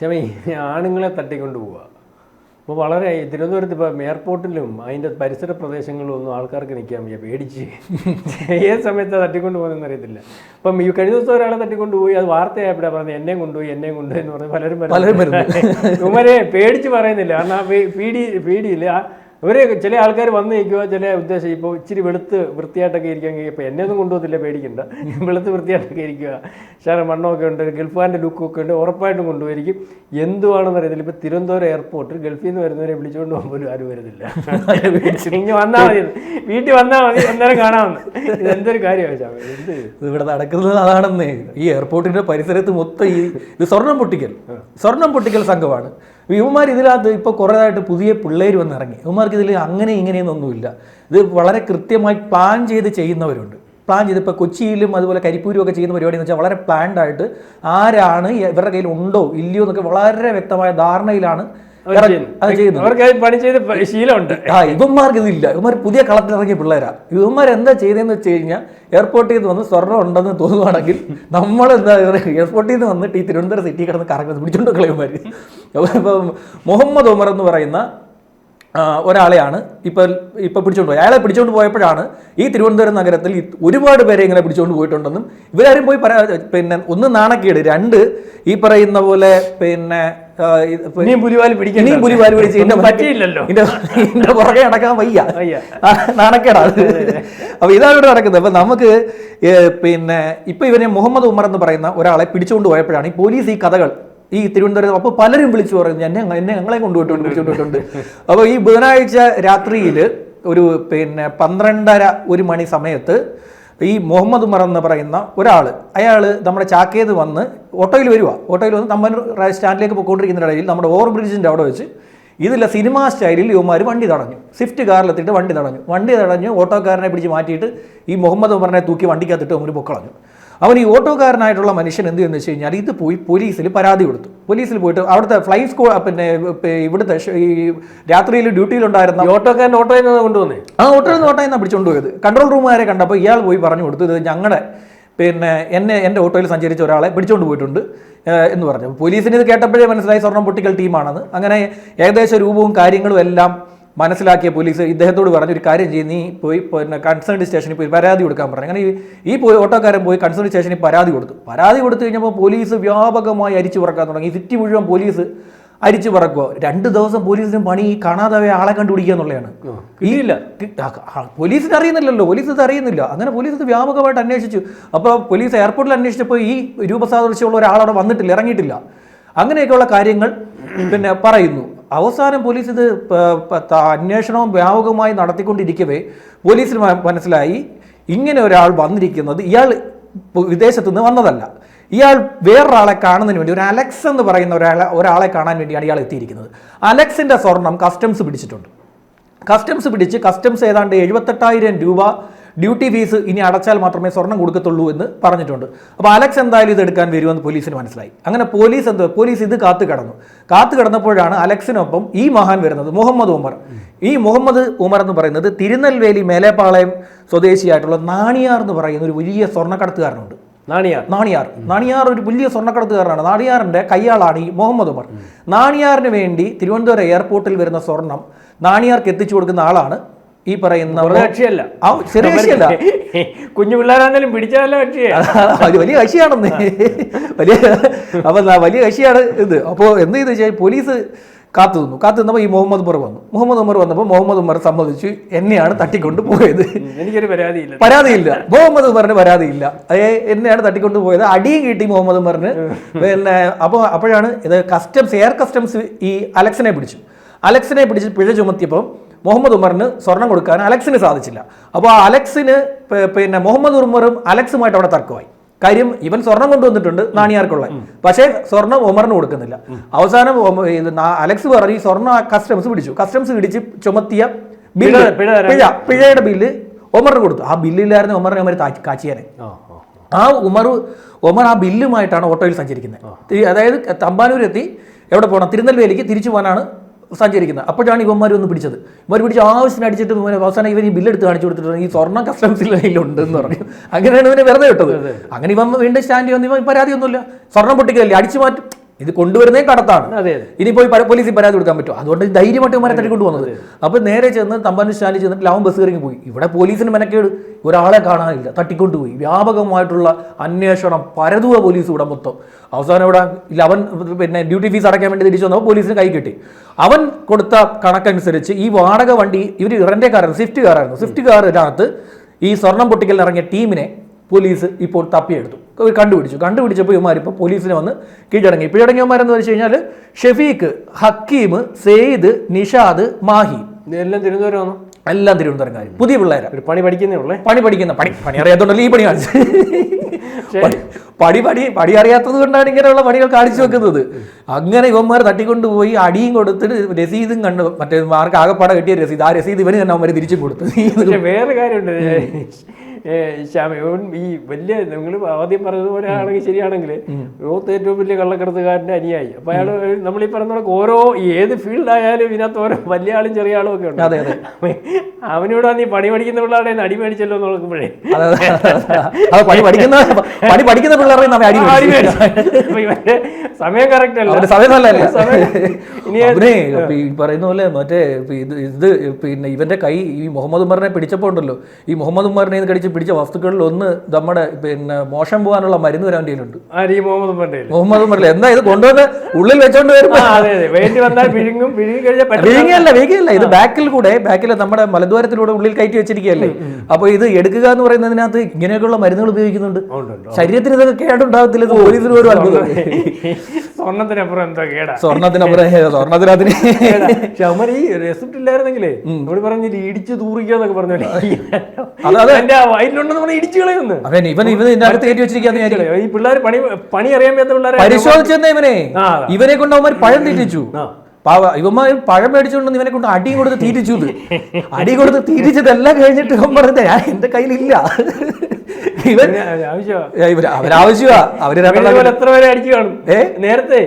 ക്ഷമ ആണുങ്ങളെ തട്ടിക്കൊണ്ട് പോവുക. അപ്പോൾ വളരെ തിരുവനന്തപുരത്ത് ഇപ്പം എയർപോർട്ടിലും അതിൻ്റെ പരിസര പ്രദേശങ്ങളിലും ഒന്നും ആൾക്കാർക്ക് നിൽക്കാൻ വയ്യ, പേടിച്ച് ഏത് സമയത്ത് തട്ടിക്കൊണ്ട് പോകുന്നതെന്ന് അറിയത്തില്ല. അപ്പം ഈ കഴിഞ്ഞ ദിവസം ഒരാളെ തട്ടിക്കൊണ്ട് പോയി, അത് വാർത്തയായപ്പോഴാണ് പറഞ്ഞത് എന്നെയും കൊണ്ടുപോയി എന്ന് പറഞ്ഞ് പലരും ഇവരെ പേടിച്ച് പറയുന്നില്ല. കാരണം ആ പേടിയില്ല. ഇവർ ചില ആൾക്കാർ വന്ന് നിൽക്കുക, ചില ഉദ്ദേശം ഇപ്പോൾ ഇച്ചിരി വെളുത്ത് വൃത്തിയായിട്ടൊക്കെ ഇരിക്കാൻ ഇപ്പോൾ എന്നെ ഒന്നും കൊണ്ടുപോകത്തില്ല, പേടിക്കണ്ട. വെളുത്ത് വൃത്തിയായിട്ടൊക്കെ ഇരിക്കുക, ശാരം മണ്ണമൊക്കെ ഉണ്ട്, ഗൾഫുകാരൻ്റെ ലുക്കൊക്കെ ഉണ്ട്, ഉറപ്പായിട്ടും കൊണ്ടുപോയിരിക്കും. എന്തുവാണെന്ന് അറിയത്തില്ല. ഇപ്പോൾ തിരുവനന്തപുരം എയർപോർട്ടിൽ ഗൾഫിൽ നിന്ന് വരുന്നവരെ വിളിച്ചുകൊണ്ട് പോകുമ്പോൾ പോലും ആരും വരുന്നില്ല. ഇങ്ങനെ വന്നാൽ മതി, വീട്ടിൽ വന്നാൽ മതി, അന്നേരം കാണാമെന്ന്. ഇതെന്തൊരു കാര്യമാണ് എന്ത് ഇവിടെ നടക്കുന്നത് അതാണെന്നേ. ഈ എയർപോർട്ടിൻ്റെ പരിസരത്ത് മൊത്തം ഇത് സ്വർണം പൊട്ടിക്കൽ സംഘമാണ്. ഇവന്മാർ ഇതിനകത്ത് ഇപ്പോൾ കുറേതായിട്ട് പുതിയ പിള്ളേർ വന്ന് ഇറങ്ങി. ഇവന്മാർക്ക് ഇതിൽ അങ്ങനെ ഇങ്ങനെയൊന്നുമില്ല. ഇത് വളരെ കൃത്യമായി പ്ലാൻ ചെയ്ത് ചെയ്യുന്നവരുണ്ട്. ഇപ്പോൾ കൊച്ചിയിലും അതുപോലെ കരിപ്പൂരും ഒക്കെ ചെയ്യുന്ന പരിപാടി എന്ന് വെച്ചാൽ വളരെ പ്ലാൻഡ് ആയിട്ട് ആരാണ് ഇവരുടെ കയ്യിൽ ഉണ്ടോ ഇല്ലയോ എന്നൊക്കെ വളരെ വ്യക്തമായ ധാരണയിലാണ് അത് ചെയ്യുന്നത്. അവർക്ക് പണി ചെയ്ത് ശീലമുണ്ട്. ഇവന്മാർക്ക് ഇതില്ല. ഇവന്മാർ പുതിയ കളത്തിലിറങ്ങിയ പിള്ളേരാണ്. ഇവന്മാർ എന്താ ചെയ്തതെന്ന് വെച്ച് കഴിഞ്ഞാൽ എയർപോർട്ടിൽ നിന്ന് വന്ന് സ്വർണ്ണം ഉണ്ടെന്ന് തോന്നുവാണെങ്കിൽ നമ്മളെന്താ എയർപോർട്ടിൽ നിന്ന് വന്നിട്ട് ഈ തിരുവനന്തപുരം സിറ്റി കിടന്ന് കറങ്ങുന്നത് പിടിച്ചോണ്ട് കളയന്മാർ. ഇപ്പം മുഹമ്മദ് ഉമർ എന്ന് പറയുന്ന ഒരാളെയാണ് ഇപ്പം പിടിച്ചോണ്ട് പോയി. അയാളെ പിടിച്ചോണ്ട് പോയപ്പോഴാണ് ഈ തിരുവനന്തപുരം നഗരത്തിൽ ഒരുപാട് പേരെ ഇങ്ങനെ പിടിച്ചോണ്ട് പോയിട്ടുണ്ടെന്നും ഇവരാരും പോയി പിന്നെ ഒന്ന് നാണക്കേട്, രണ്ട് ഈ പറയുന്ന പോലെ പിന്നെ പുലിവാല് പിടിക്കാൻ പറ്റിയില്ലല്ലോ, ഇതിന്റെ പുറകെ നടക്കാൻ വയ്യ, നാണക്കേടാണ്. അപ്പൊ ഇതാണ് ഇവിടെ നടക്കുന്നത്. അപ്പൊ നമുക്ക് പിന്നെ ഇപ്പൊ ഇവനെ മുഹമ്മദ് ഉമർ എന്ന് പറയുന്ന ഒരാളെ പിടിച്ചുകൊണ്ട് പോയപ്പോഴാണ് ഈ പോലീസ് ഈ കഥകൾ ഈ തിരുവനന്തപുരം അപ്പോൾ പലരും വിളിച്ചു പറയുന്നു ഞങ്ങളെ കൊണ്ടുപോയിട്ടുണ്ട്, പിടിച്ചുകൊണ്ടിട്ടുണ്ട്. അപ്പോൾ ഈ ബുധനാഴ്ച രാത്രിയിൽ ഒരു പിന്നെ 12:30 മണി സമയത്ത് ഈ മുഹമ്മദ് ഉമർ എന്ന് പറയുന്ന അയാൾ നമ്മുടെ ചാക്കേത് വന്ന് ഓട്ടോയിൽ വന്ന് തമ്പാനൂർ സ്റ്റാൻഡിലേക്ക് പോയിക്കൊണ്ടിരിക്കുന്നതിനിടയിൽ നമ്മുടെ ഓവർ ബ്രിഡ്ജിൻ്റെ അവിടെ വെച്ച് ഇതില്ല സിനിമാ സ്റ്റൈലിൽ ഇവന്മാർ വണ്ടി തടഞ്ഞു. സ്വിഫ്റ്റ് കാറിലെത്തിയിട്ട് വണ്ടി തടഞ്ഞു ഓട്ടോക്കാരനെ പിടിച്ച് മാറ്റിയിട്ട് ഈ മുഹമ്മദ് ഉമറിനെ തൂക്കി വണ്ടിക്കകത്തിട്ട് അവർ പൊക്കളഞ്ഞു. അവൻ ഈ ഓട്ടോക്കാരനായിട്ടുള്ള മനുഷ്യൻ എന്ത് ചെയ്യുന്നു വെച്ച് കഴിഞ്ഞാൽ ഇത് പോയി പോലീസിൽ പരാതി കൊടുത്തു. പോലീസിൽ പോയിട്ട് അവിടുത്തെ ഫ്ലൈങ് സ്ക്വാഡ് പിന്നെ ഇവിടുത്തെ ഈ രാത്രിയിൽ ഡ്യൂട്ടിയിലുണ്ടായിരുന്ന ഓട്ടോയിൽ കൊണ്ടുവന്നേ ഓട്ടോയിൽ നിന്ന് പിടിച്ചുകൊണ്ട് പോയത്. കൺട്രോൾ റൂമുകാരെ കണ്ടപ്പോൾ ഇയാൾ പോയി പറഞ്ഞു കൊടുത്തു ഇത് ഞങ്ങളുടെ പിന്നെ എൻ്റെ ഓട്ടോയിൽ സഞ്ചരിച്ച ഒരാളെ പിടിച്ചുകൊണ്ട് പോയിട്ടുണ്ട് എന്ന് പറഞ്ഞു. പോലീസിന് ഇത് കേട്ടപ്പോഴേ മനസ്സിലായി സ്വർണ്ണം പൊട്ടിക്കൽ ടീമാണെന്ന്. അങ്ങനെ ഏകദേശം രൂപവും കാര്യങ്ങളും എല്ലാം മനസ്സിലാക്കിയ പോലീസ് ഇദ്ദേഹത്തോട് പറഞ്ഞു ഒരു കാര്യം ചെയ്യും, നീ പോയി പിന്നെ കൺസേൺ സ്റ്റേഷനിൽ പോയി പരാതി കൊടുക്കാൻ പറഞ്ഞു. അങ്ങനെ ഈ ഓട്ടോക്കാരൻ പോയി കൺസേൺ സ്റ്റേഷനിൽ പരാതി കൊടുത്തു കഴിഞ്ഞപ്പോൾ പോലീസ് വ്യാപകമായി അരിച്ചു പറക്കാൻ തുടങ്ങി. സിറ്റി മുഴുവൻ പോലീസ് അരിച്ചു പറക്കുക. 2 ദിവസം പോലീസിന് പണി കാണാതെ ആളെ കണ്ടുപിടിക്കുക എന്നുള്ളതാണ്. പോലീസിന് അറിയുന്നില്ലല്ലോ, പോലീസ് ഇത് അറിയുന്നില്ല. അങ്ങനെ പോലീസ് ഇത് വ്യാപകമായിട്ട് അന്വേഷിച്ചു. അപ്പോൾ പോലീസ് എയർപോർട്ടിൽ അന്വേഷിച്ചപ്പോൾ ഈ രൂപസാദൃശ്യമുള്ള ഒരാളവിടെ വന്നിട്ടില്ല, ഇറങ്ങിയിട്ടില്ല. അങ്ങനെയൊക്കെയുള്ള കാര്യങ്ങൾ പിന്നെ പറയുന്നു. അവസാനം പോലീസ് ഇത് അന്വേഷണവും വ്യാപകമായി നടത്തിക്കൊണ്ടിരിക്കവേ പോലീസിന് മനസ്സിലായി ഇങ്ങനെ ഒരാൾ വന്നിരിക്കുന്നത് ഇയാൾ വിദേശത്തു നിന്ന് വന്നതല്ല. ഇയാൾ വേറൊരാളെ കാണുന്നതിന് വേണ്ടി ഒരു അലക്സ് എന്ന് പറയുന്ന ഒരാളെ കാണാൻ വേണ്ടിയാണ് ഇയാൾ എത്തിയിരിക്കുന്നത്. അലക്സിൻ്റെ സ്വർണം കസ്റ്റംസ് പിടിച്ചിട്ടുണ്ട്. കസ്റ്റംസ് ഏതാണ്ട് 78,000 രൂപ ഡ്യൂട്ടി ഫീസ് ഇനി അടച്ചാൽ മാത്രമേ സ്വർണം കൊടുക്കത്തുള്ളൂ എന്ന് പറഞ്ഞിട്ടുണ്ട്. അപ്പോൾ അലക്സ് എന്തായാലും ഇത് എടുക്കാൻ വരുമെന്ന് പോലീസിന് മനസ്സിലായി. അങ്ങനെ പോലീസ് ഇത് കാത്തു കിടന്നപ്പോഴാണ് അലക്സിനൊപ്പം ഈ മഹാൻ വരുന്നത്, മുഹമ്മദ് ഉമർ. ഈ മുഹമ്മദ് ഉമർ എന്ന് പറയുന്നത് തിരുനെൽവേലി മേലേപ്പാളയം സ്വദേശിയായിട്ടുള്ള നാണിയാർ എന്ന് പറയുന്ന ഒരു വലിയ സ്വർണ്ണക്കടത്തുകാരനുണ്ട്. നാണിയാർ ഒരു വലിയ സ്വർണ്ണക്കടത്തുകാരനാണ്. നാണിയാറിന്റെ കയ്യാളാണ് ഈ മുഹമ്മദ് ഉമർ. നാണിയാറിന് വേണ്ടി തിരുവനന്തപുരം എയർപോർട്ടിൽ വരുന്ന സ്വർണം നാണിയാർക്ക് എത്തിച്ചു കൊടുക്കുന്ന ആളാണ് ഈ പറയുന്ന കക്ഷിയല്ല, ചെറിയ കക്ഷിയല്ല, കുഞ്ഞു പിള്ളേരാണെങ്കിലും പിടിച്ചാലോ കക്ഷിയാണ്, വലിയ കക്ഷിയാണെന്ന് അപ്പൊ വലിയ കക്ഷിയാണ് ഇത്. അപ്പോൾ എന്ത് ചെയ്ത് വെച്ചാൽ പോലീസ് കാത്തു നിന്നപ്പോൾ ഈ മുഹമ്മദ് ഉമർ വന്നപ്പോൾ മുഹമ്മദ് ഉമർ സമ്മതിച്ചു എന്നെയാണ് തട്ടിക്കൊണ്ട് പോയത്. എനിക്കൊരു പരാതിയില്ല, മുഹമ്മദ് ഉമറിന് പരാതിയില്ല, എന്നെയാണ് തട്ടിക്കൊണ്ട് പോയത്. അടിയും കിട്ടി മുഹമ്മദ് ഉമറിന്. പിന്നെ അപ്പോഴാണ് ഇത് എയർ കസ്റ്റംസ് ഈ അലക്സിനെ പിടിച്ച് പിഴ ചുമത്തിയപ്പോൾ മുഹമ്മദ് ഉമറിന് സ്വർണം കൊടുക്കാൻ അലക്സിന് സാധിച്ചില്ല. അപ്പോൾ അലക്സിന് പിന്നെ മുഹമ്മദ് ഉമറും അലക്സുമായിട്ട് അവിടെ തർക്കമായി. കാര്യം ഇവൻ സ്വർണം കൊണ്ടുവന്നിട്ടുണ്ട് നാണിയാർക്കുള്ള, പക്ഷേ സ്വർണം ഉമറിന് കൊടുക്കുന്നില്ല. അവസാനം അലക്സ് പറഞ്ഞു ഈ സ്വർണം കസ്റ്റംസ് പിടിച്ച് ചുമത്തിയ പിഴയുടെ ബില്ല് ഉമറിന് കൊടുത്തു. ആ ബില്ലില്ലായിരുന്നു ഉമറിനെ അവർ കാച്ചിയാനെ. ഉമർ ആ ബില്ലുമായിട്ടാണ് ഓട്ടോയിൽ സഞ്ചരിക്കുന്നത്. അതായത് തമ്പാനൂരെത്തി എവിടെ പോകണം, തിരുനെൽവേലിക്ക് തിരിച്ചു പോകാനാണ് സഞ്ചരിക്കുന്നത്. അപ്പോഴാണ് ഇവന്മാർ ഒന്ന് പിടിച്ചത്. പിടിച്ച് ആവശ്യത്തിന് അടിച്ചിട്ട് അവസാനം ഇവൻ ഈ ബില്ലെടുത്ത് കാണിച്ചു കൊടുത്തിട്ട് ഈ സ്വർണ്ണം കസ്റ്റംസിൽ കയ്യിലുണ്ട് എന്ന് പറഞ്ഞു. അങ്ങനെയാണ് ഇവനെ വെറുതെ വിട്ടത്. അങ്ങനെ ഇവൻ വീണ്ടും സ്റ്റാൻഡ് വന്ന് ഇവൻ പരാതിയൊന്നുമില്ല, സ്വർണ്ണം പൊട്ടിക്കല്ലേ, അടിച്ചു മാറ്റും ഇത് കൊണ്ടുവരുന്നേ കടത്താണ്. അതെ ഇനി പോയി പോലീസിൽ പരാതി കൊടുക്കാൻ പറ്റുമോ? അതുകൊണ്ട് ധൈര്യമായിട്ട് ഇവന്മാരെ തട്ടിക്കൊണ്ടുവന്നത്. അപ്പോൾ നേരെ ചെന്ന് തമ്പാനൂർ സ്റ്റാൻഡിൽ ചെന്നിട്ട് ലാവും ബസ് ഇറങ്ങി പോയി. ഇവിടെ പോലീസിന് മെനക്കേട്, ഒരാളെ കാണാനില്ല, തട്ടിക്കൊണ്ടുപോയി. വ്യാപകമായിട്ടുള്ള അന്വേഷണം, പരതുവ പോലീസ് ഇവിടെ മൊത്തം. അവസാനം ഇവിടെ അവൻ പിന്നെ ഡ്യൂട്ടി ഫീസ് അടയ്ക്കാൻ വേണ്ടി തിരിച്ചു വന്നപ്പോൾ പോലീസിന് കൈ കിട്ടി. അവൻ കൊടുത്ത കണക്കനുസരിച്ച് ഈ വാടക വണ്ടി ഇവർ റെൻ്റേ കാറായിരുന്നു, സ്വിഫ്റ്റ് കാറായിരുന്നു. സ്വിഫ്റ്റ് കാറിനകത്ത് ഈ സ്വർണം പൊട്ടിക്കലിന് ഇറങ്ങിയ ടീമിനെ പോലീസ് ഇപ്പോൾ തപ്പിയെടുത്തു, കണ്ടുപിടിച്ചപ്പോൾ ഇവന്മാരിപ്പോൾ പോലീസിനെ വന്ന് കീഴടങ്ങിയവന്മാരെന്ന് വെച്ച് കഴിഞ്ഞാൽ ഷെഫീഖ്, ഹക്കീം, സെയ്ദ്, നിഷാദ്, മാഹി, എല്ലാം തിരുവനന്തപുരമാണോ? എല്ലാം തിരുവനന്തപുരംകാർ, പുതിയ പിള്ളേരാണ്. പണി പഠിക്കുന്നേ ഉള്ളേ. പണി അറിയാത്തോണ്ടല്ലോ ഈ പണി കാണിച്ചു. പണി അറിയാത്തത് കൊണ്ടാണ് ഇങ്ങനെയുള്ള പണികൾ കാണിച്ചു വെക്കുന്നത്. അങ്ങനെ ഇവന്മാർ തട്ടിക്കൊണ്ടുപോയി അടിയും കൊടുത്തിട്ട് രസീതും കണ്ടു. മറ്റേ മാർക്ക് ആകെപ്പാടെ കിട്ടിയ രസീത്, ആ രസീദ് ഇവന് തന്നെ അവന്മാർ തിരിച്ചും കൊടുത്തു. വേറെ കാര്യമുണ്ട് ഈ വലിയ നിങ്ങൾ ആദ്യം പറഞ്ഞതുപോലെ ആണെങ്കിൽ ശരിയാണെങ്കിൽ ലോകത്ത് ഏറ്റവും വലിയ കള്ളക്കടത്തുകാരൻ്റെ അനുയായി. അപ്പൊ അയാൾ നമ്മളീ പറഞ്ഞ ഓരോ ഏത് ഫീൽഡായാലും ഇതിനകത്ത് ഓരോ വലിയ ആളും ചെറിയ ആളും ഒക്കെ ഉണ്ട്. അവനോട് നീ പണി പഠിക്കുന്ന പിള്ളേരുടെ അടി മേടിച്ചല്ലോ എന്ന് നോക്കുമ്പോഴേ പണി പഠിക്കുന്ന പിള്ളേരെ ഇവന്റെ സമയം കറക്റ്റ് അല്ല. ഈ പറയുന്ന പോലെ മറ്റേ ഇത് പിന്നെ ഇവന്റെ കൈ ഈ മുഹമ്മദ് ഉമറിനെ പിടിച്ചപ്പോ ഉണ്ടല്ലോ, ഈ മുഹമ്മദ് ഉമറിനെ കടിച്ച് പിടിച്ച വസ്തുക്കളിൽ ഒന്ന് നമ്മുടെ പിന്നെ മോശം പോകാനുള്ള മരുന്ന് വരാൻ വേണ്ടിയിട്ടുണ്ട്. മുഹമ്മദ് ഉമറിൽ എന്താ ഇത് കൊണ്ടുവന്ന് ഉള്ളിൽ വെച്ചോണ്ട് വരുമ്പോ വീങ്ങിയല്ല, ഇത് ബാക്കിൽ നമ്മുടെ മലദ്വാരത്തിലൂടെ ഉള്ളിൽ കയറ്റി വെച്ചിരിക്കുകയല്ലേ. അപ്പൊ ഇത് എടുക്കുക എന്ന് പറയുന്നതിനകത്ത് ഇങ്ങനെയൊക്കെയുള്ള മരുന്നുകൾ ഉപയോഗിക്കുന്നുണ്ട്. ശരീരത്തിന് ഇതൊക്കെ കേടുണ്ടാകത്തില്ല. ഇത് പോലീസിന് ഒരു അത്ഭുതം. സ്വർണത്തിനപ്പുറം എന്തോ കേടാ. സ്വർണത്തിനകത്തിന് ഈ റെസിപ്റ്റ് ഇല്ലായിരുന്നെങ്കിലേ ഇവിടെ പറഞ്ഞില്ല ഇടിച്ചു തൂറിക്കാന്നൊക്കെ പറഞ്ഞല്ലേ. ഈ പിള്ളേർ പണി അറിയാൻ പറ്റാത്ത പിള്ളേരെ പരിശോധിച്ചെന്ന ഇവനെ കൊണ്ട് അവന്മാർ പഴം തീറ്റിച്ചു. ഇവന്മാർ പഴം മേടിച്ചുകൊണ്ട് ഇവനെ കൊണ്ട് അടിയും കൊടുത്ത് തീറ്റിച്ചു. അടി കൊടുത്ത് തീറ്റിച്ചതെല്ലാം കഴിഞ്ഞിട്ട് ഇവൻ പറഞ്ഞത് ഞാൻ എന്റെ കയ്യിലില്ല. അവരാവശ്യമാ. എത്ര പേരെ അടിച്ചു കാണും നേരത്തെ.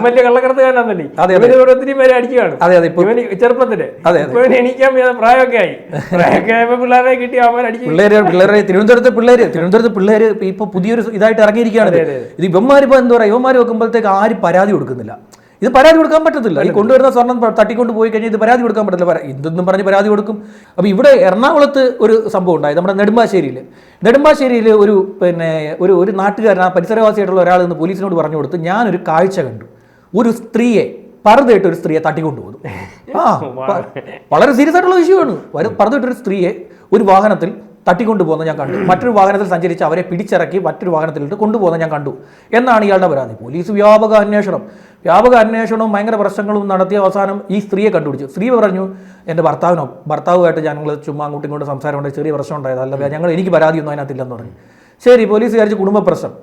വലിയ കള്ളക്കടത്തുകാരനാന്നല്ലേ, ഒത്തിരി പേരെ അടിച്ചു കാണും. ഇവന് ചെറുപ്പത്തില് എണീക്കാൻ പ്രായമൊക്കെ ആയപ്പോ പിള്ളേരെ കിട്ടി അവന്മാർ അടിച്ചു. പിള്ളേരെ തിരുവനന്തപുരത്തെ പിള്ളേര് ഇപ്പൊ പുതിയൊരു ഇതായിട്ട് ഇറങ്ങിയിരിക്കുകയാണ്. ഇത് ഇവന്മാരിപ്പോ എന്താ പറയാ, ഇവന്മാര് വെക്കുമ്പോഴത്തേക്ക് ആരും പരാതി കൊടുക്കുന്നില്ല. ഇത് പരാതി കൊടുക്കാൻ പറ്റത്തില്ല. ഈ കൊണ്ടുവരുന്ന സ്വർണം തട്ടിക്കൊണ്ട് പോയി കഴിഞ്ഞാൽ ഇത് പരാതി കൊടുക്കാൻ പറ്റത്തില്ല. ഇതെന്നും പറഞ്ഞ് പരാതി കൊടുക്കും. അപ്പോൾ ഇവിടെ എറണാകുളത്ത് ഒരു സംഭവം ഉണ്ടായി. നമ്മുടെ നെടുമ്പാശ്ശേരിയിൽ ഒരു പിന്നെ ഒരു നാട്ടുകാരൻ, ആ പരിസരവാസിയായിട്ടുള്ള ഒരാൾ നിന്ന് പോലീസിനോട് പറഞ്ഞു കൊടുത്ത്, ഞാനൊരു കാഴ്ച കണ്ടു. ഒരു സ്ത്രീയെ പറുതയിട്ട് ഒരു സ്ത്രീയെ തട്ടിക്കൊണ്ടുപോകുന്നു. വളരെ സീരിയസ് ആയിട്ടുള്ള വിഷയമാണ്. പറുതയിട്ടൊരു സ്ത്രീയെ ഒരു വാഹനത്തിൽ തട്ടിക്കൊണ്ടുപോകുന്ന ഞാൻ കണ്ടു. മറ്റൊരു വാഹനത്തിൽ സഞ്ചരിച്ച് അവരെ പിടിച്ചിറക്കി മറ്റൊരു വാഹനത്തിലിട്ട് കൊണ്ടുപോകുന്ന ഞാൻ കണ്ടു എന്നാണ് ഇയാളുടെ പരാതി. പോലീസ് വ്യാപക അന്വേഷണവും ഭയങ്കര പ്രശ്നങ്ങളും നടത്തിയ അവസാനം ഈ സ്ത്രീയെ കണ്ടുപിടിച്ചു. സ്ത്രീ പറഞ്ഞു, എൻ്റെ ഭർത്താവുമായിട്ട് ഞങ്ങൾ ചുമ്മാ അങ്ങോട്ടും ഇങ്ങോട്ടും സംസാരം കൊണ്ട് ചെറിയ പ്രശ്നം ഉണ്ടായത്, അല്ല എനിക്ക് പരാതിയൊന്നും അതിനകത്തില്ലെന്ന് പറഞ്ഞു. ശരി, പോലീസ് വിചാരിച്ച് കുടുംബ പ്രശ്നം.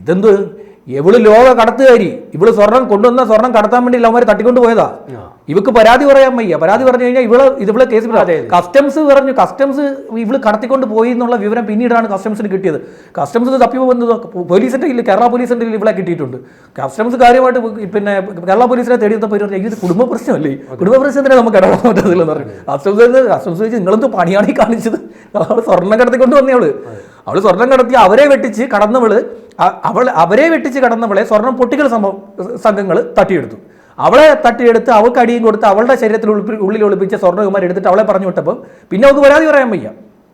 ഇതെന്ത്, ഇവള് ലോക കടത്തുകാരി, ഇവള് കൊണ്ടുവന്ന സ്വർണം കടത്താൻ വേണ്ടി അവന്മാർ തട്ടിക്കൊണ്ട് പോയതാ. ഇവക്ക് പരാതി പറയാൻ വയ്യ. പരാതി പറഞ്ഞു കഴിഞ്ഞാൽ ഇവള് കേസ് കസ്റ്റംസ് പറഞ്ഞു. കസ്റ്റംസ് ഇവള് കടത്തിക്കൊണ്ട് പോയി എന്നുള്ള വിവരം പിന്നീടാണ് കസ്റ്റംസിന് കിട്ടിയത്. കസ്റ്റംസ് തപ്പി പോകുന്നത് പോലീസിന്റെ ഇല്ല, കേരള പോലീസിന്റെ ഇവളെ കിട്ടിയിട്ടുണ്ട്. കസ്റ്റംസ് കാര്യമായിട്ട് പിന്നെ കേരള പോലീസിനെ തേടിയപ്പോൾ ഇത് കുടുംബ പ്രശ്നമല്ലേ, കുടുംബ പ്രശ്നത്തിനെ നമുക്ക് ഇടപെടാൻ പറ്റത്തില്ലെന്ന് പറഞ്ഞു. കസ്റ്റംസ് ചോദിച്ചു, നിങ്ങളെന്തോ പണിയാണ് ഈ കാണിച്ചത്? അവള് സ്വർണം കടത്തിക്കൊണ്ട് വന്നവള്, അവള് സ്വർണം കടത്തി അവരെ വെട്ടിച്ച് കടന്നവളെ സ്വർണം പൊട്ടിക്കൽ സംഘങ്ങൾ തട്ടിയെടുത്തു. അവളെ തട്ടിയെടുത്ത് അവൾക്ക് അടിയും കൊടുത്ത് അവളുടെ ശരീരത്തിൽ ഉള്ളിൽ ഒളിപ്പിച്ച സ്വർണ്ണകുമാർ എടുത്തിട്ട് അവളെ പറഞ്ഞു വിട്ടപ്പോൾ പിന്നെ അവൾക്ക് പരാതി പറയാൻ വയ്യ.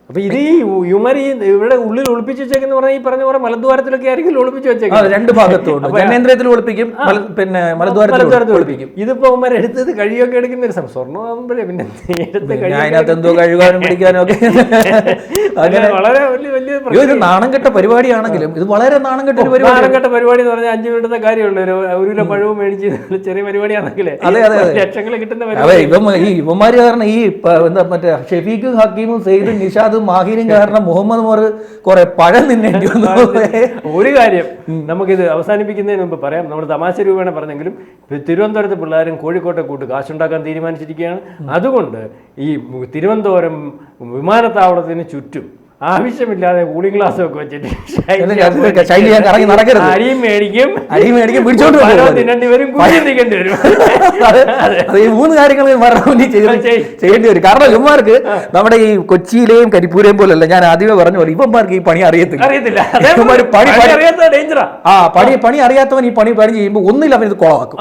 അപ്പൊ ഇത് ഈ യുമാരി ഇവിടെ ഉള്ളിൽ ഒളിപ്പിച്ച് വെച്ചേക്കെന്ന് പറഞ്ഞാൽ ഈ പറഞ്ഞ പോലെ മലദ്വാരത്തിലൊക്കെ ആയിരിക്കും ഒളിപ്പിച്ച് വെച്ചേക്കുന്നത്. രണ്ട് ഭാഗത്തും ജനേന്ദ്രത്തിൽ ഒളിപ്പിക്കും, പിന്നെ മലദ്വാരത്തിൽ ഒളിപ്പിക്കും. ഇതിപ്പോ അവന്മാർ എടുത്തത് കഴിയൊക്കെ എടുക്കുന്ന ഒരു സ്വർണ്ണം ആകുമ്പോഴേ പിന്നെ അതിനകത്ത് എന്തോ കഴുകാനും പിടിക്കാനും ഒക്കെ വളരെ വലിയ ഒരു നാണം കെട്ട പരിപാടിയാണെങ്കിലും ഇത് വളരെ നാണം കെട്ട പരിപാടി എന്ന് പറഞ്ഞാൽ 5 മിനിറ്റത്തെ കാര്യമുള്ളൂ. ഒരു കിലോ പഴവും മേടിച്ച് ചെറിയ പരിപാടിയാണെങ്കിലേ ലക്ഷങ്ങൾ കിട്ടുന്ന ഇവന്മാര് കാരണം ഈ എന്താ മറ്റേ ഷെഫീഖും ഹക്കീമും സെയ്ദും നിഷാദും മാഹിനും കാരണം മുഹമ്മദ് ഉമർ കുറെ പഴം തിന്നേണ്ടി വന്നു. ഒരു കാര്യം നമുക്കിത് അവസാനിപ്പിക്കുന്നതിന് മുമ്പ് പറയാം. നമ്മൾ തമാശ രൂപേണ പറഞ്ഞെങ്കിലും തിരുവനന്തപുരത്തെ പിള്ളേരും കോഴിക്കോട്ടെ കൂട്ട് കാശുണ്ടാക്കാൻ തീരുമാനിച്ചിരിക്കുകയാണ്. അതുകൊണ്ട് ഈ തിരുവനന്തപുരം വിമാനത്താവളത്തിന് ചുറ്റും ആവശ്യമില്ലാതെ കൂളിംഗ് ഗ്ലാസ് ഒക്കെ വെച്ചിട്ട് ശൈലി ഞാൻ കറങ്ങി നടക്കരുത്, അരിയും മേടിക്കും പിടിച്ചോണ്ട് തിന്നേണ്ടി വരും, കുടിക്കേണ്ടി വരും. അത് ഈ 3 കാര്യങ്ങൾ ചെയ്യേണ്ടി വരും. കാരണം ഇവന്മാർക്ക് നമ്മുടെ ഈ കൊച്ചിയിലെയും കരിപ്പൂരെയും പോലല്ല, ഞാൻ ആദ്യമേ പറഞ്ഞ പോലെ ഇവന്മാർക്ക് ഈ പണി അറിയത്തില്ല. പണി അറിയാത്തവൻ ഈ പണി ചെയ്യുമ്പോൾ ഒന്നിൽ അവൻ ഇത് കുളമാക്കും,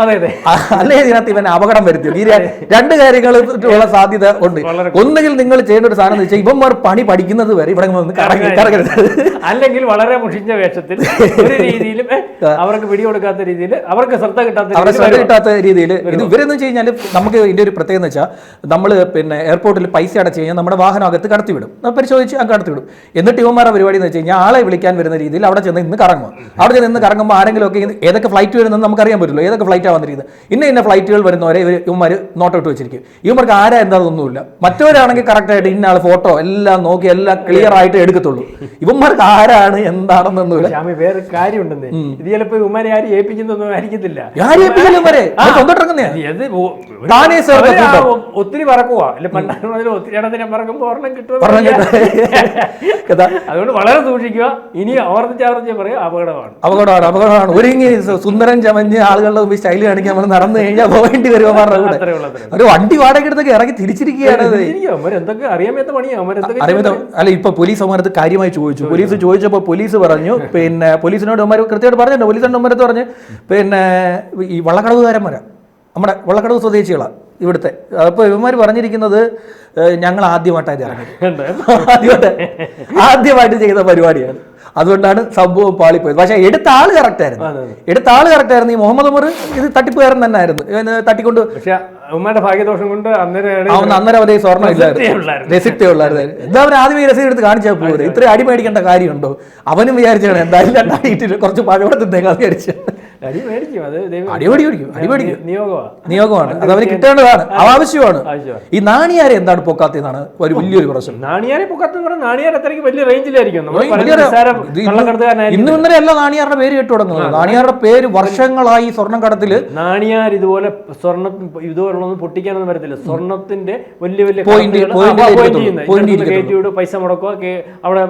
അല്ലേ ഇതിനകത്ത് ഇവൻ അപകടം വരുത്തും. ഈ 2 കാര്യങ്ങളുള്ള സാധ്യത ഉണ്ട്. ഒന്നുകിൽ നിങ്ങൾ ചെയ്യേണ്ട ഒരു സാധനം എന്ന് വെച്ചാൽ ഇവന്മാർ പണി പഠിക്കുന്നത് വരെ ഇവിടെ കറങ്ങരുത്, അല്ലെങ്കിൽ വളരെ മുഷിഞ്ഞ വേഷത്തിൽ ഒരു രീതിയിലും അവർക്ക് പിടികൊടുക്കാത്ത രീതിയിൽ, അവർക്ക് ശ്രദ്ധ കിട്ടാത്ത രീതിയിൽ. ഇത് ഇവരെന്ന് വെച്ച് കഴിഞ്ഞാൽ നമുക്ക് ഇതിന്റെ ഒരു പ്രത്യേകത എന്ന് വെച്ചാൽ നമ്മൾ പിന്നെ എയർപോർട്ടിൽ പൈസ അടച്ചു കഴിഞ്ഞാൽ നമ്മുടെ വാഹനം അകത്ത് കടത്തിവിടും, പരിശോധിച്ച് കടത്തിവിടും. എന്നിട്ട് ഇവന്മാരുടെ പരിപാടി എന്ന് വെച്ച് കഴിഞ്ഞാൽ ആളെ വിളിക്കാൻ വരുന്ന രീതിയിൽ അവിടെ ചെന്ന് ഇന്ന് കറങ്ങും. അവിടെ ചെന്ന് ഇന്ന് കറങ്ങുമ്പോൾ ആരെങ്കിലും ഒക്കെ ഏതൊക്കെ ഫ്ലൈറ്റ് വരുന്നത് നമുക്കറിയാൻ പറ്റില്ല, ഏതൊക്കെ ഫ്ലൈറ്റാണ് വന്നിരിക്കുന്നത്. ഇന്ന ഫ്ലൈറ്റുകൾ വരുന്നവരെ ഇവന്മാർ നോട്ട് ഔട്ട് വെച്ചിരിക്കും. ഇവന്മാർക്ക് ആരാ എന്താണെന്നൊന്നുമില്ല. മറ്റവരാണെങ്കിൽ കറക്റ്റായിട്ട് ഇന്ന ആൾ ഫോട്ടോ എല്ലാം നോക്കി എല്ലാം ക്ലിയർ ആയിട്ട് എടുക്കത്തുള്ളൂ. ഇവന്മാർക്ക് ആരാണ് എന്താണെന്നൊന്നുമില്ല. വേറെ കാര്യമുണ്ടെന്ന്, ഇത് ചിലപ്പോ ഇവന്മാരെ ആരും ഏൽപ്പിക്കുന്നൊന്നും ആയിരിക്കത്തില്ല. ഒത്തിരി പറക്കുവാ, അല്ലെ പണ്ടാണ് ഒത്തിരി ഇടത്തിനെ പറക്കുമ്പോ ഒരെണ്ണം കിട്ടും. അതുകൊണ്ട് വളരെ സൂക്ഷിക്കുക. ഇനി ആവർത്തിച്ച് പറയാം, അപകടമാണ്. ഒരുങ്ങി സുന്ദരൻ ചമഞ്ഞ് ആളുകളുടെ മുമ്പിൽ സ്റ്റൈൽ കാണിക്കാൻ നമ്മൾ നടന്നു കഴിഞ്ഞാൽ പോകേണ്ടി വരും. ഒരു വണ്ടി വാടക എടുത്തൊക്കെ ഇറങ്ങി തിരിച്ചിരിക്കുകയാണ്. എന്തൊക്കെ അറിയാമേത്ത പണിയാ. അല്ല, ഇപ്പൊ പോലീസ് അവന്മാരത് കാര്യമായി ചോദിച്ചു. പോലീസ് ചോദിച്ചപ്പോൾ പോലീസ് പറഞ്ഞു, പിന്നെ പോലീസിനോട് അവന്മാർ കൃത്യമായിട്ട് പറഞ്ഞിട്ടുണ്ട്. പോലീസിന്റെ അവന്മാരത്ത് പറഞ്ഞ് പിന്നെ ഈ വള്ളക്കടവുകാരന്മാരാ, നമ്മുടെ വള്ളക്കടവ് സ്വദേശികളാണ് ഇവിടുത്തെ. അപ്പോൾ ഇവന്മാർ പറഞ്ഞിരിക്കുന്നത് ഞങ്ങൾ ആദ്യമായിട്ടാണ് ഇറങ്ങിയത്, ആദ്യമായിട്ട് ചെയ്ത പരിപാടിയാണ്. അതുകൊണ്ടാണ് സംഭവം പാളിപ്പോയത്. പക്ഷെ എടുത്ത ആള് കറക്റ്റായിരുന്നു. ഈ മുഹമ്മദ് ഉമർ ഇത് തട്ടിപ്പുകാരൻ തന്നെ ആയിരുന്നു, തട്ടിക്കൊണ്ട്. പക്ഷെ ഉമ്മയുടെ ഭാഗ്യദോഷം കൊണ്ട് അന്നേരം അവരെ സ്വർണ്ണം ഇല്ലായിരുന്നു, റെസിപ്റ്റേ ഉള്ളായിരുന്നു. എന്താ അവൻ ആദ്യമേ രസീത് എടുത്ത് കാണിച്ചാൽ പോലും ഇത്രയും അടി മേടിക്കേണ്ട കാര്യമുണ്ടോ? അവനും വിചാരിച്ചാണ് എന്തായാലും രണ്ടായിട്ടില്ല, കുറച്ച് പഴവടത്തിന്നേക്കാൾ വിചാരിച്ചു. നിയോഗമാണ്, അത് അവന് കിട്ടേണ്ടതാണ്, ആവശ്യമാണ്. ഈ നാണിയാരെ എന്താണ് പൊക്കാത്തതാണ് ഒരു വലിയൊരു പ്രശ്നം. നാണിയാരെ പൊക്കാത്ത നാണിയാർ അത്രയ്ക്ക് വലിയ റേഞ്ചിലായിരിക്കും. ഇന്നും ഇന്നലെ അല്ല നാണിയാരുടെ പേര് കേട്ടു തുടങ്ങുന്നത്. നാണിയാരുടെ പേര് വർഷങ്ങളായി സ്വർണ്ണം കടത്തില്. നാണിയാർ ഇതുപോലെ സ്വർണ്ണം ഇതുപോലുള്ളൊന്നും പൊട്ടിക്കാനൊന്നും വരത്തില്ല. സ്വർണത്തിന്റെ വലിയ വലിയ പൈസ മുടക്കുക, അവിടെ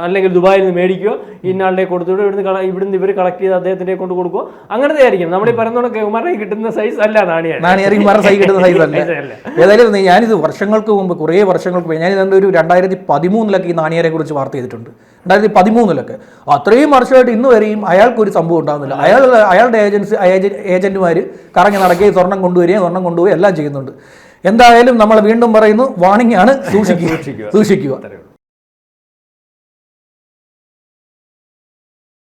അല്ലെങ്കിൽ ദുബായിൽ നിന്ന് മേടിക്കുക, ഇന്നാളുടെ കൊടുത്തിട്ട് ഇവിടുന്ന് ഇവർ കളക്ട് ചെയ്ത് അദ്ദേഹത്തിന്റെ കൊണ്ട് കൊടുക്കുക. അങ്ങനത്തെ ആയിരിക്കും. നമ്മൾ ഈ പറയുന്ന ഉമറെ കിട്ടുന്ന സൈസ് അല്ല നാണിയാർ കിട്ടുന്ന സൈസ് അല്ല. ഏതായാലും ഞാനിത് വർഷങ്ങൾക്ക് മുമ്പ്, കുറേ വർഷങ്ങൾക്ക് മുമ്പ്, ഞാനിത് ഒരു 2013 ഈ നാണിയാരെ കുറിച്ച് വാർത്ത ചെയ്തിട്ടുണ്ട്. 2013 അത്രയും വർഷമായിട്ട് ഇന്ന് വരെയും അയാൾക്കൊരു സംഭവം ഉണ്ടാകുന്നില്ല. അയാളുടെ ഏജന്റുമാർ കറങ്ങി നടക്കുകയും സ്വർണം കൊണ്ടുപോവുകയും എല്ലാം ചെയ്യുന്നുണ്ട്. എന്തായാലും നമ്മൾ വീണ്ടും പറയുന്നു, വാണിംഗ് ആണ്, സൂക്ഷിക്കുക.